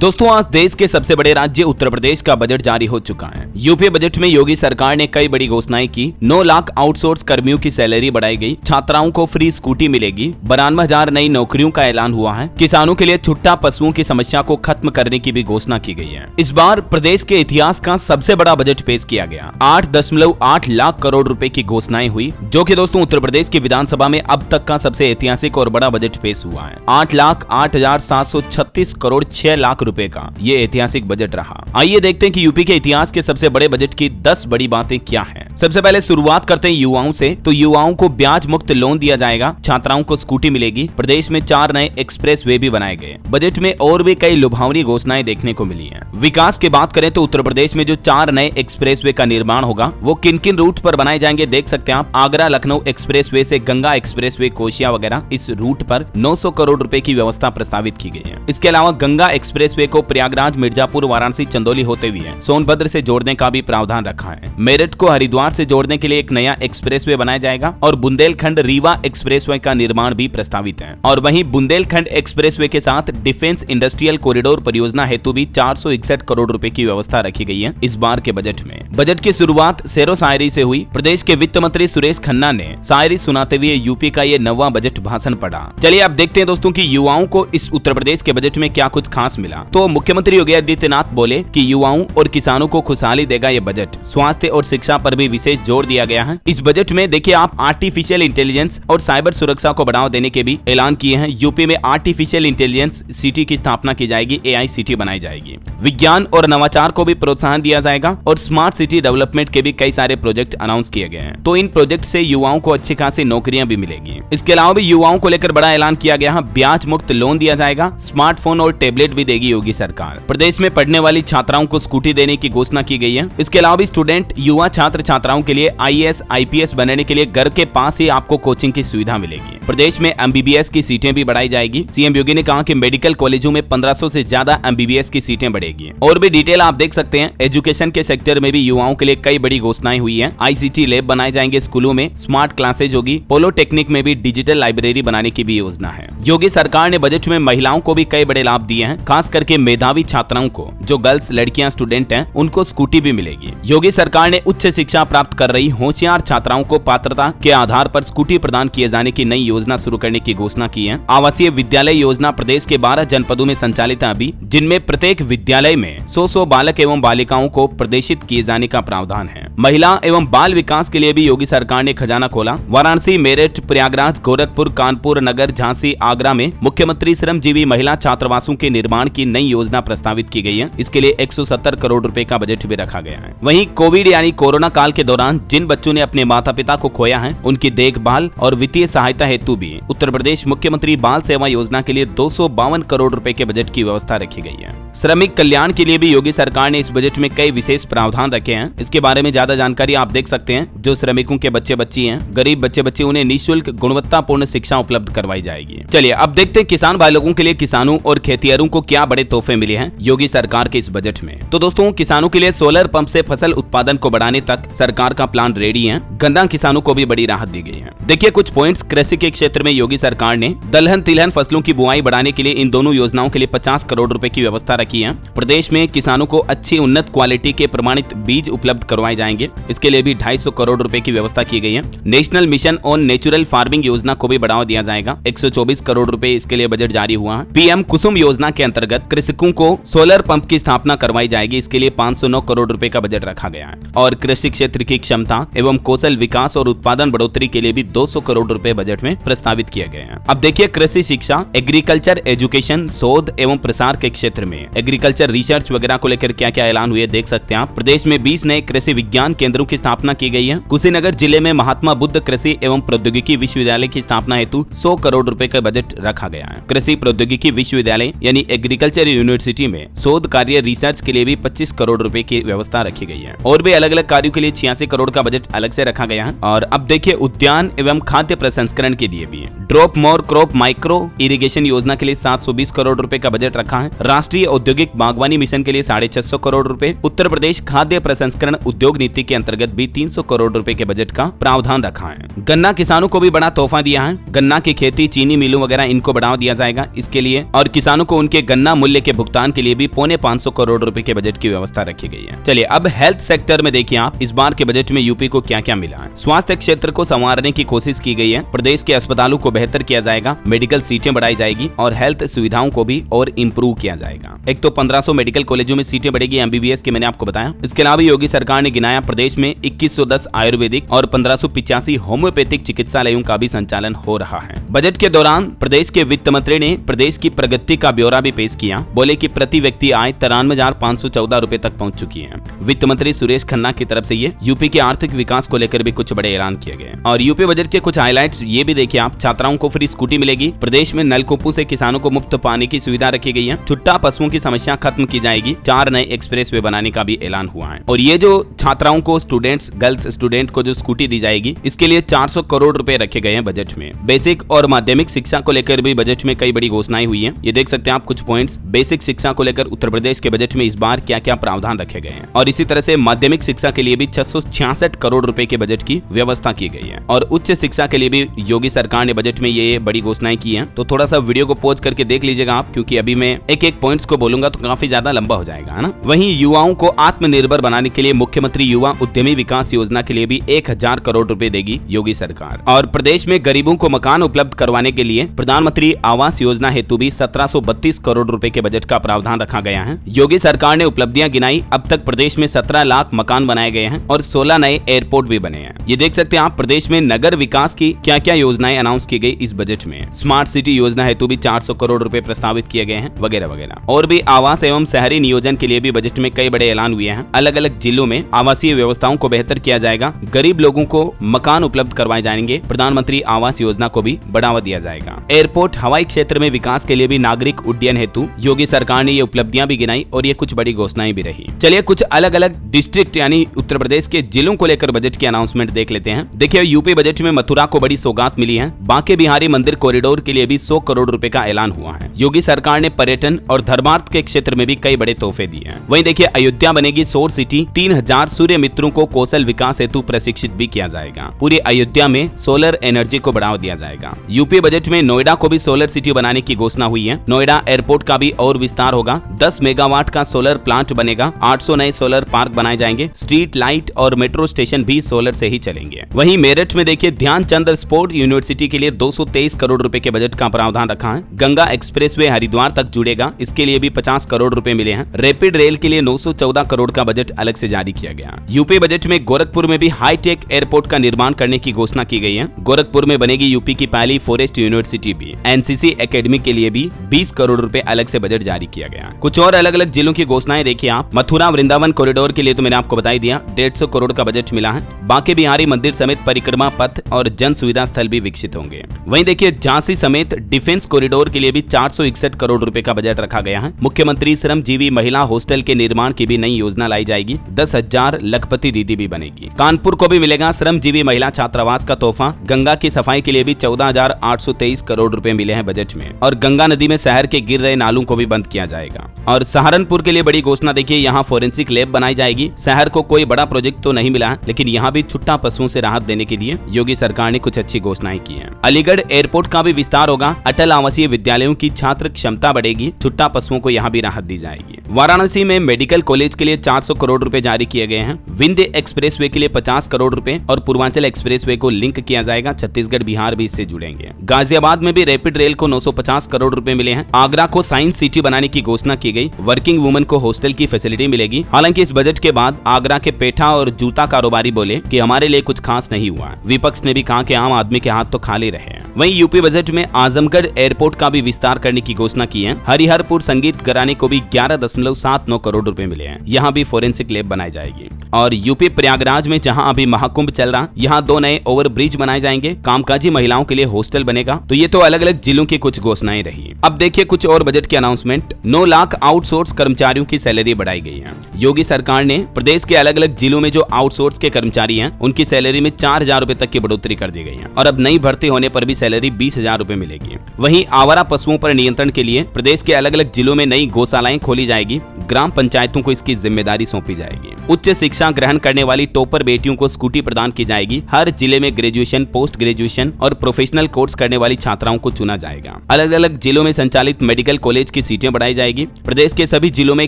दोस्तों, आज देश के सबसे बड़े राज्य उत्तर प्रदेश का बजट जारी हो चुका है। यूपी बजट में योगी सरकार ने कई बड़ी घोषणाएं की। 9 लाख आउटसोर्स कर्मियों की सैलरी बढ़ाई गई, छात्राओं को फ्री स्कूटी मिलेगी, 92,000 नई नौकरियों का ऐलान हुआ है, किसानों के लिए छुट्टा पशुओं की समस्या को खत्म करने की भी घोषणा की गई है। इस बार प्रदेश के इतिहास का सबसे बड़ा बजट पेश किया गया। 8.8 लाख करोड़ रुपए की घोषणाएं हुई, जो कि दोस्तों उत्तर प्रदेश की विधानसभा में अब तक का सबसे ऐतिहासिक और बड़ा बजट पेश हुआ है। 8,08,736 करोड़ 6 लाख रुपए का ये ऐतिहासिक बजट रहा। आइए देखते हैं कि यूपी के इतिहास के सबसे बड़े बजट की 10 बड़ी बातें क्या हैं। सबसे पहले शुरुआत करते हैं युवाओं से। तो युवाओं को ब्याज मुक्त लोन दिया जाएगा, छात्राओं को स्कूटी मिलेगी, प्रदेश में 4 नए एक्सप्रेस वे भी बनाए गए। बजट में और भी कई लुभावनी घोषणाएं देखने को मिली हैं। विकास की बात करें तो उत्तर प्रदेश में जो 4 नए एक्सप्रेस वे का निर्माण होगा वो किन किन रूट पर बनाए जाएंगे देख सकते हैं आप। आगरा लखनऊ एक्सप्रेस वे से गंगा एक्सप्रेस वे कोशिया वगैरह, इस रूट पर 900 करोड़ रुपए की व्यवस्था प्रस्तावित की गई है। इसके अलावा गंगा एक्सप्रेस वे को प्रयागराज, मिर्जापुर, वाराणसी, चंदौली होते हुए सोनभद्र से जोड़ने का भी प्रावधान रखा है। मेरठ को हरिद्वार से जोड़ने के लिए एक नया एक्सप्रेसवे बनाया जाएगा और बुंदेलखंड रीवा एक्सप्रेसवे का निर्माण भी प्रस्तावित है। और वहीं बुंदेलखंड एक्सप्रेसवे के साथ डिफेंस इंडस्ट्रियल कॉरिडोर परियोजना हेतु भी 461 करोड़ रुपए की व्यवस्था रखी गई है इस बार के बजट में। बजट की शुरुआत शेरो शायरी से हुई। प्रदेश के वित्त मंत्री सुरेश खन्ना ने शायरी सुनाते हुए यूपी का ये 9वां बजट भाषण पढ़ा। चलिए अब देखते हैं दोस्तों कि युवाओं को इस उत्तर प्रदेश के बजट में क्या कुछ खास मिला। तो मुख्यमंत्री योगी आदित्यनाथ बोले कि युवाओं और किसानों को खुशहाली देगा ये बजट। स्वास्थ्य और शिक्षा पर भी विशेष जोर दिया गया है। इस बजट में देखिए आप आर्टिफिशियल इंटेलिजेंस और साइबर सुरक्षा को बढ़ावा देने के भी ऐलान किए हैं। यूपी में आर्टिफिशियल इंटेलिजेंस सिटी की स्थापना की जाएगी, AI सिटी बनाई जाएगी। विज्ञान और नवाचार को भी प्रोत्साहन दिया जाएगा और स्मार्ट सिटी डेवलपमेंट के भी कई सारे प्रोजेक्ट अनाउंस किए गए हैं। तो इन प्रोजेक्ट से युवाओं को अच्छी खासी नौकरियां भी मिलेगी। इसके अलावा भी युवाओं को लेकर बड़ा ऐलान किया गया है। ब्याज मुक्त लोन दिया जाएगा, स्मार्टफोन और टेबलेट भी देगी योगी सरकार। प्रदेश में पढ़ने वाली छात्राओं को स्कूटी देने की घोषणा की गई है। इसके अलावा भी स्टूडेंट युवा छात्र छात्राओं के लिए IAS IPS बनने के लिए घर के पास ही आपको कोचिंग की सुविधा मिलेगी। प्रदेश में MBBS की सीटें भी बढ़ाई जाएगी। CM योगी ने कहा कि मेडिकल कॉलेजों में 1500 से ज्यादा MBBS की सीटें बढ़ेगी। और भी डिटेल आप देख सकते हैं। एजुकेशन के सेक्टर में भी युवाओं के लिए कई बड़ी घोषणाएं हुई है। ICT लैब बनाए जाएंगे स्कूलों में, स्मार्ट क्लासेज होगी, पॉलिटेक्निक में भी डिजिटल लाइब्रेरी बनाने की भी योजना है। योगी सरकार ने बजट में महिलाओं को भी कई बड़े लाभ दिए हैं, खास करके मेधावी छात्राओं को, जो गर्ल्स लड़कियां स्टूडेंट हैं उनको स्कूटी भी मिलेगी। योगी सरकार ने उच्च शिक्षा प्राप्त कर रही होशियार छात्राओं को पात्रता के आधार पर स्कूटी प्रदान किए जाने की नई योजना शुरू करने की घोषणा की है। आवासीय विद्यालय योजना प्रदेश के 12 जनपदों में संचालित है अभी, जिनमें प्रत्येक विद्यालय में 100 बालक एवं बालिकाओं को प्रदर्शित किए जाने का प्रावधान है। महिला एवं बाल विकास के लिए भी योगी सरकार ने खजाना खोला। वाराणसी, मेरठ, प्रयागराज, गोरखपुर, कानपुर नगर, झांसी, आगरा में मुख्यमंत्री श्रमजीवी महिला छात्रावासों के निर्माण की नई योजना प्रस्तावित की गई है। इसके लिए 170 करोड़ रुपए का बजट भी रखा गया है। वहीं कोविड यानी कोरोना काल के दौरान जिन बच्चों ने अपने माता पिता को खोया है उनकी देखभाल और वित्तीय सहायता हेतु भी उत्तर प्रदेश मुख्यमंत्री बाल सेवा योजना के लिए 252 करोड़ रुपए के बजट की व्यवस्था रखी गई है। श्रमिक कल्याण के लिए भी योगी सरकार ने इस बजट में कई विशेष प्रावधान रखे हैं। इसके बारे में ज्यादा जानकारी आप देख सकते हैं। जो श्रमिकों के बच्चे बच्ची हैं, गरीब बच्चे बच्ची, उन्हें निःशुल्क गुणवत्तापूर्ण शिक्षा उपलब्ध करवाई जाएगी। चलिए अब देखते हैं किसान भाई लोगों के लिए किसानों और खेतिहरों को क्या बड़े तोहफे मिले हैं योगी सरकार के इस बजट में। तो दोस्तों, किसानों के लिए सोलर पंप से फसल उत्पादन को बढ़ाने तक सरकार का प्लान रेडी है। गन्ना किसानों को भी बड़ी राहत दी गई है। देखिए कुछ पॉइंट्स। कृषि के क्षेत्र में योगी सरकार ने दलहन तिलहन फसलों की बुआई बढ़ाने के लिए इन दोनों योजनाओं के लिए 50 करोड़ रुपए की व्यवस्था रखी है। प्रदेश में किसानों को अच्छी उन्नत क्वालिटी के प्रमाणित बीज उपलब्ध करवाए जाएंगे। इसके लिए भी 250 करोड़ रुपए की व्यवस्था की गई है। National mission on natural farming योजना को भी बढ़ावा दिया जाएगा। 124 करोड़ रुपए इसके लिए बजट जारी हुआ है। PM कुसुम योजना के अंतर्गत कृषकों को सोलर पंप की स्थापना करवाई जाएगी। इसके लिए 509 करोड़ रुपए का बजट रखा गया है। और कृषि क्षेत्र की क्षमता एवं कौशल विकास और उत्पादन बढ़ोतरी के लिए भी 200 करोड़ रुपए बजट में प्रस्तावित किए गए हैं। अब देखिए कृषि शिक्षा, एग्रीकल्चर एजुकेशन, शोध एवं प्रसार के क्षेत्र में एग्रीकल्चर रिसर्च वगैरह को लेकर क्या क्या ऐलान हुए देख सकते हैं आप। प्रदेश में 20 नए कृषि विज्ञान केंद्रों की स्थापना की गई है। कुशीनगर जिले में महात्मा बुद्ध कृषि एवं प्रौद्योगिकी विश्वविद्यालय की स्थापना हेतु 100 करोड़ रुपए का बजट रखा गया है। कृषि प्रौद्योगिकी विश्वविद्यालय यानी एग्रीकल्चर यूनिवर्सिटी में शोध कार्य रिसर्च के लिए भी 25 करोड़ रुपए की व्यवस्था रखी गई है। और भी अलग अलग कार्यों के लिए 86 करोड़ का बजट अलग से रखा गया है। और अब देखिए उद्यान एवं खाद्य प्रसंस्करण के लिए भी drop more crop micro irrigation योजना के लिए 720 करोड़ रुपए का बजट रखा है। राष्ट्रीय औद्योगिक बागवानी मिशन के लिए 650 करोड़ रुपए, उत्तर प्रदेश खाद्य प्रसंस्करण उद्योग नीति नीति के अंतर्गत भी 300 करोड़ रुपए के बजट का प्रावधान रखा है। गन्ना किसानों को भी बड़ा तोहफा दिया है। गन्ना की खेती, चीनी मिलों वगैरह इनको बढ़ावा दिया जाएगा इसके लिए, और किसानों को उनके गन्ना मूल्य के भुगतान के लिए भी 550 करोड़ रुपए के बजट की व्यवस्था रखी गई है। चलिए अब हेल्थ सेक्टर में देखिए आप इस बार के बजट में यूपी को क्या क्या मिला है। स्वास्थ्य क्षेत्र को संवारने की कोशिश की गई है। प्रदेश के अस्पतालों को बेहतर किया जाएगा, मेडिकल सीटें बढ़ाई जाएगी और हेल्थ सुविधाओं को भी और इम्प्रूव किया जाएगा। एक तो 1500 मेडिकल कॉलेजों में सीटें बढ़ेगी एमबीबीएस की, मैंने आपको बताया। इसके अलावा योगी सरकार ने गिनाया प्रदेश में 2110 आयुर्वेदिक और 1585 होम्योपैथिक चिकित्सालयों का भी संचालन हो रहा है। बजट के दौरान प्रदेश के वित्त मंत्री ने प्रदेश की प्रगति का ब्यौरा भी पेश किया। बोले कि प्रति व्यक्ति आय 93,514 रुपए तक पहुंच चुकी है। वित्त मंत्री सुरेश खन्ना की तरफ से ये यूपी के आर्थिक विकास को लेकर भी कुछ बड़े ऐलान किए गए। और यूपी बजट के कुछ हाइलाइट्स ये भी देखिए आप। छात्राओं को फ्री स्कूटी मिलेगी। प्रदेश में नलकूपों से किसानों को मुफ्त पानी की सुविधा रखी गई है। छुट्टा पशुओं की समस्या खत्म की जाएगी। 4 नए एक्सप्रेसवे बनाने का भी ऐलान हुआ है। और ये जो छात्राओं को स्टूडेंट्स, गर्ल्स स्टूडेंट को जो स्कूटी दी जाएगी, इसके लिए 400 करोड़ रुपए रखे गए हैं बजट में। बेसिक और माध्यमिक शिक्षा को लेकर भी बजट में कई बड़ी घोषणाएं हुई हैं। ये देख सकते हैं आप कुछ पॉइंट्स। बेसिक शिक्षा को लेकर उत्तर प्रदेश के बजट में इस बार क्या क्या प्रावधान रखे गए हैं। और इसी तरह से माध्यमिक शिक्षा के लिए भी 666 करोड़ रुपए के बजट की व्यवस्था की गई है। और उच्च शिक्षा के लिए भी योगी सरकार ने बजट में ये बड़ी घोषणाएं की हैं। तो थोड़ा सा वीडियो को पॉज करके देख लीजिएगा आप, क्योंकि अभी मैं एक एक पॉइंट्स को बोलूंगा तो काफी ज्यादा लंबा हो जाएगा, है ना। वहीं युवाओं को आत्मनिर्भर बनाने के लिए मुख्यमंत्री युवा उद्यमी विकास योजना के लिए भी 1000 करोड़ रुपए देगी योगी सरकार। और प्रदेश में गरीबों को मकान उपलब्ध करवाने के लिए प्रधानमंत्री आवास योजना हेतु भी 1732 करोड़ रुपए के बजट का प्रावधान रखा गया है। योगी सरकार ने उपलब्धियां गिनाई। अब तक प्रदेश में 17 लाख मकान बनाए गए हैं और 16 नए एयरपोर्ट भी बने हैं। ये देख सकते हैं आप प्रदेश में नगर विकास की क्या क्या योजनाएं अनाउंस की गई इस बजट में। स्मार्ट सिटी योजना हेतु भी 400 करोड़ रुपए प्रस्तावित किए गए हैं वगैरह वगैरह। और भी आवास एवं शहरी नियोजन के लिए भी बजट में कई बड़े ऐलान हुए हैं। अलग अलग जिलों में आवासीय व्यवस्थाओं को बेहतर किया जाएगा। गरीब लोगों को मकान उपलब्ध करवाए जाएंगे। प्रधानमंत्री आवास योजना को भी बढ़ावा दिया जाएगा। एयरपोर्ट, हवाई क्षेत्र में विकास के लिए भी नागरिक उड्डयन हेतु योगी सरकार ने ये उपलब्धियां भी गिनाई और ये कुछ बड़ी घोषणाएं भी रही। चलिए कुछ अलग अलग डिस्ट्रिक्ट यानी उत्तर प्रदेश के जिलों को लेकर बजट की अनाउंसमेंट देख लेते हैं। देखिए यूपी बजट में मथुरा को बड़ी सौगात मिली है। बांके बिहारी मंदिर कॉरिडोर के लिए भी 100 करोड़ रुपए का ऐलान हुआ है। योगी सरकार ने पर्यटन और धर्मार्थ के क्षेत्र में भी कई बड़े तोहफे दिए हैं। वहीं देखिए अयोध्या बनेगी सौर सिटी। 3000 सूर्य मित्रों को कौशल विकास हेतु प्रशिक्षित भी किया जाएगा। पूरी अयोध्या में सोलर एनर्जी को बढ़ावा दिया जाएगा। यूपी बजट में नोएडा को भी सोलर सिटी बनाने की घोषणा हुई है। नोएडा एयरपोर्ट का भी और विस्तार होगा। 10 मेगावाट का सोलर प्लांट बनेगा। 800 नए सोलर पार्क बनाए जाएंगे। स्ट्रीट लाइट और मेट्रो स्टेशन भी सोलर से ही चलेंगे। वहीं मेरठ में देखिए ध्यानचंद स्पोर्ट यूनिवर्सिटी के लिए 223 करोड़ रुपए के बजट का प्रावधान रखा है। गंगा एक्सप्रेसवे हरिद्वार तक जुड़ेगा, इसके लिए भी 50 करोड़ रुपए मिले हैं। रैपिड रेल के लिए 914 करोड़ का बजट अलग से जारी किया गया। यूपी बजट में गोरखपुर में भी हाईटेक एयरपोर्ट का निर्माण करने की घोषणा की गई है। गोरखपुर में बनेगी यूपी की पहली फॉरेस्ट यूनिवर्सिटी भी। एनसीसी एकेडमी के लिए भी 20 करोड़ रुपए अलग से बजट जारी किया गया। कुछ और अलग अलग जिलों की घोषणाएं देखिए आप। मथुरा वृंदावन कॉरिडोर के लिए तो मैंने आपको बता ही दिया, 150 करोड़ का बजट मिला है। बांके बिहारी मंदिर समेत परिक्रमा पथ और जन सुविधा स्थल भी विकसित होंगे। वहीं देखिए झांसी समेत डिफेंस कॉरिडोर के लिए भी 461 करोड़ रुपए का बजट रखा गया है। मुख्यमंत्री श्रमजीवी महिला हॉस्टल के निर्माण की भी नई योजना लाई जाएगी। 10,000 लखपति दीदी भी बनेगी। कानपुर को भी मिलेगा श्रमजीवी महिला छात्रावास का तोहफा। गंगा की सफाई के लिए भी 14,823 करोड़ रुपए मिले हैं बजट में। और गंगा नदी में शहर के गिर रहे नालों को भी बंद किया जाएगा। और सहारनपुर के लिए बड़ी घोषणा देखिए, यहाँ फोरेंसिक लैब बनाई जाएगी। शहर को कोई बड़ा प्रोजेक्ट तो नहीं मिला है, लेकिन यहाँ भी छुट्टा पशुओं से राहत देने के लिए योगी सरकार ने कुछ अच्छी घोषणाएं की हैं। अलीगढ़ एयरपोर्ट का भी विस्तार होगा। अटल आवासीय विद्यालयों की छात्र क्षमता बढ़ेगी। छुट्टा पशुओं को यहाँ भी राहत दी जाएगी। वाराणसी में मेडिकल कॉलेज के लिए 400 करोड़ रुपए जारी किए गए हैं। विंध्य एक्सप्रेसवे के लिए 50 करोड़ रुपए और पूर्वांचल एक्सप्रेसवे को लिंक किया जाएगा। छत्तीसगढ़ बिहार भी इससे जुड़ेंगे। गाजियाबाद में भी रैपिड रेल को 950 करोड़ रुपए मिले हैं। आगरा को साइंस सिटी बनाने की घोषणा की गई। वर्किंग वुमन को हॉस्टल की फैसिलिटी मिलेगी। हालांकि इस बजट के बाद आगरा के पेठा और जूता कारोबारी बोले कि हमारे लिए कुछ खास नहीं हुआ। विपक्ष ने भी कहा कि आम आदमी के हाथ तो खाली रहे हैं। वहीं यूपी बजट में आजमगढ़ एयरपोर्ट का भी विस्तार करने की घोषणा की है। हरिहरपुर संगीत घराने को भी 11.79 करोड़ रुपए मिले हैं। यहाँ भी फोरेंसिक लैब बनाई जाएगी। और यूपी प्रयागराज में जहाँ अभी महाकुंभ चल रहा, यहाँ 2 नए ओवर ब्रिज बनाए जाएंगे। कामकाजी महिलाओं के लिए हॉस्टल बनेगा। तो ये तो अलग अलग जिलों की कुछ घोषणाएं रही। अब देखिए कुछ और बजट की अनाउंसमेंट। 9 लाख आउटसोर्स कर्मचारियों की सैलरी बढ़ाई गई है। योगी सरकार ने प्रदेश के अलग अलग जिलों में जो आउटसोर्स के कर्मचारी हैं, उनकी सैलरी में 4,000 रुपए तक की बढ़ोतरी कर दी गई है। और अब नई भर्ती होने पर भी सैलरी 20,000 रुपए मिलेगी। वहीं आवारा पशुओं पर नियंत्रण के लिए प्रदेश के अलग अलग जिलों में नई गौशालाएं खोली जाएगी। ग्राम पंचायतों को इसकी जिम्मेदारी सौंपी जाएगी। उच्च शिक्षा शिक्षा ग्रहण करने वाली टॉपर बेटियों को स्कूटी प्रदान की जाएगी। हर जिले में ग्रेजुएशन, पोस्ट ग्रेजुएशन और प्रोफेशनल कोर्स करने वाली छात्राओं को चुना जाएगा। अलग अलग जिलों में संचालित मेडिकल कॉलेज की सीटें बढ़ाई जाएगी। प्रदेश के सभी जिलों में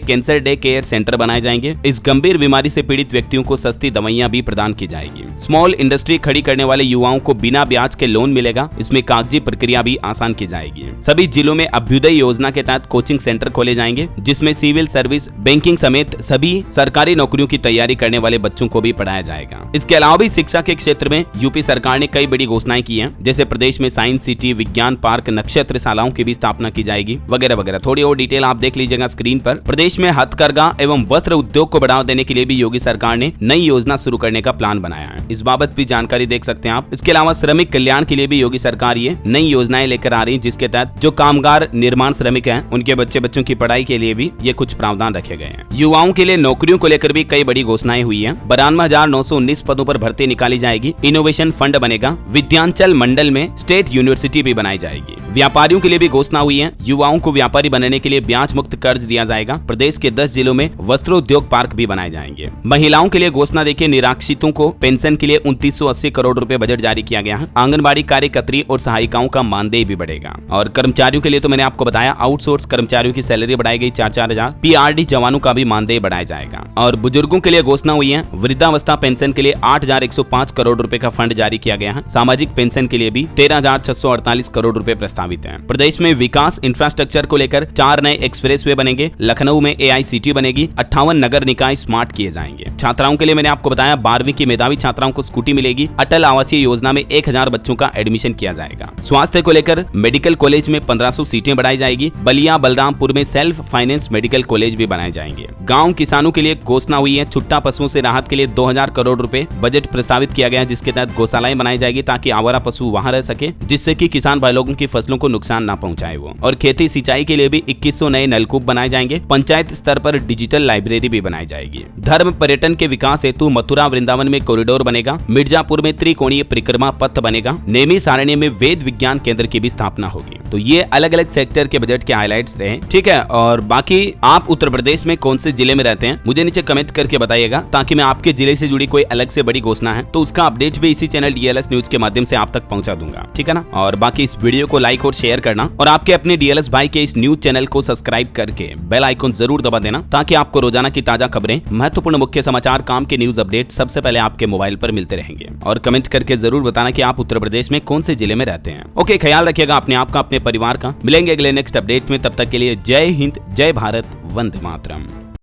कैंसर डे केयर सेंटर बनाए जाएंगे। इस गंभीर बीमारी से पीड़ित व्यक्तियों को सस्ती दवाइयां भी प्रदान की जाएगी। स्मॉल इंडस्ट्री खड़ी करने वाले युवाओं को बिना ब्याज के लोन मिलेगा। इसमें कागजी प्रक्रिया भी आसान की जाएगी। सभी जिलों में अभ्युदय योजना के तहत कोचिंग सेंटर खोले जाएंगे, जिसमें सिविल सर्विस, बैंकिंग समेत सभी सरकारी नौकरियों की तैयारी करने वाले बच्चों को भी पढ़ाया जाएगा। इसके अलावा भी शिक्षा के क्षेत्र में यूपी सरकार ने कई बड़ी घोषणाएं की हैं, जैसे प्रदेश में साइंस सिटी, विज्ञान पार्क, नक्षत्र शालाओं की भी स्थापना की जाएगी, वगैरह वगैरह। थोड़ी और डिटेल आप देख लीजिएगा स्क्रीन पर। प्रदेश में हथकरघा एवं वस्त्र उद्योग को बढ़ावा देने के लिए भी योगी सरकार ने नई योजना शुरू करने का प्लान बनाया है। इस बाबत भी जानकारी देख सकते हैं आप। इसके अलावा श्रमिक कल्याण के लिए भी योगी सरकार ये नई योजनाएं लेकर आ रही है, जिसके तहत जो कामगार निर्माण श्रमिक हैं उनके बच्चों की पढ़ाई के लिए भी ये कुछ प्रावधान रखे गए हैं। युवाओं के लिए नौकरियों को लेकर भी कई बड़ी घोषणाएं हुई है। 92,919 पदों पर भर्ती निकाली जाएगी। इनोवेशन फंड बनेगा। विद्यांचल मंडल में स्टेट यूनिवर्सिटी भी बनाई जाएगी। व्यापारियों के लिए भी घोषणा हुई है। युवाओं को व्यापारी बनने के लिए ब्याज मुक्त कर्ज दिया जाएगा। प्रदेश के 10 जिलों में वस्त्रोद्योग पार्क भी बनाए जाएंगे। महिलाओं के लिए घोषणा देखिए, निराश्रितों को पेंशन के लिए 2980 करोड़ रुपए बजट जारी किया गया है। आंगनबाड़ी कार्यकर्त्री और सहायिकाओं का मानदेय भी बढ़ेगा। और कर्मचारियों के लिए तो मैंने आपको बताया, आउटसोर्स कर्मचारियों की सैलरी बढ़ाई गई 4-4 हजार। पीआरडी जवानों का भी मानदेय बढ़ाया जाएगा। और बुजुर्गों के लिए घोषणा हुई है। वृद्धावस्था पेंशन के लिए 8,105 करोड़ रुपए का फंड जारी किया गया है। सामाजिक पेंशन के लिए भी 13,648 करोड़ रुपए प्रस्तावित है। प्रदेश में विकास इंफ्रास्ट्रक्चर को लेकर 4 नए एक्सप्रेसवे बनेंगे। लखनऊ में AICT बनेगी। 58 नगर निकाय स्मार्ट किए जाएंगे। छात्राओं के लिए मैंने आपको बताया 12वीं की मेधावी छात्राओं को स्कूटी मिलेगी। अटल आवासीय योजना में 1000 बच्चों का एडमिशन किया जाएगा। स्वास्थ्य को लेकर मेडिकल कॉलेज में 1500 सीटें बढ़ाई जाएगी। बलिया बलरामपुर में सेल्फ फाइनेंस मेडिकल कॉलेज भी बनाए जाएंगे। गाँव किसानों के लिए घोषणा हुई है। छुट्टा पशुओं से राहत के लिए 2000 करोड़ रुपए बजट प्रस्तावित किया गया, जिसके तहत गौशालाएं बनाई जाएगी ताकि आवारा पशु वहां रह सके, जिससे कि किसान भाई लोगों की फसलों को नुकसान ना पहुंचाए वो। और खेती सिंचाई के लिए भी 2100 नए नलकूप बनाए जाएंगे। पंचायत स्तर पर डिजिटल लाइब्रेरी भी बनाई जाएगी। धर्म पर्यटन के विकास हेतु मथुरा वृंदावन में कॉरिडोर बनेगा। मिर्जापुर में त्रिकोणीय परिक्रमा पथ बनेगा। नेमी सारणी में वेद विज्ञान केंद्र की भी स्थापना होगी। तो ये अलग अलग सेक्टर के बजट के हाइलाइट्स रहे, ठीक है। और बाकी आप उत्तर प्रदेश में कौन से जिले में रहते हैं मुझे नीचे कमेंट करके बताइएगा, ताकि मैं आपके जिले से जुड़ी कोई अलग से बड़ी घोषणा है तो उसका अपडेट भी इसी चैनल DLS न्यूज के माध्यम से आप तक पहुंचा दूंगा, ठीक है ना। और बाकी इस वीडियो को लाइक और शेयर करना, और आपके अपने DLS भाई के इस न्यूज चैनल को सब्सक्राइब करके बेल आइकन जरूर दबा देना, ताकि आपको रोजाना की ताजा खबरें, महत्वपूर्ण मुख्य समाचार, काम के न्यूज अपडेट सबसे पहले आपके मोबाइल पर मिलते रहेंगे। और कमेंट करके जरूर बताना कि आप उत्तर प्रदेश में कौन से जिले में रहते हैं। ओके, ख्याल रखिएगा अपने आप का, अपने परिवार का। मिलेंगे अगले नेक्स्ट अपडेट में, तब तक के लिए जय हिंद, जय भारत, वंदे मातरम।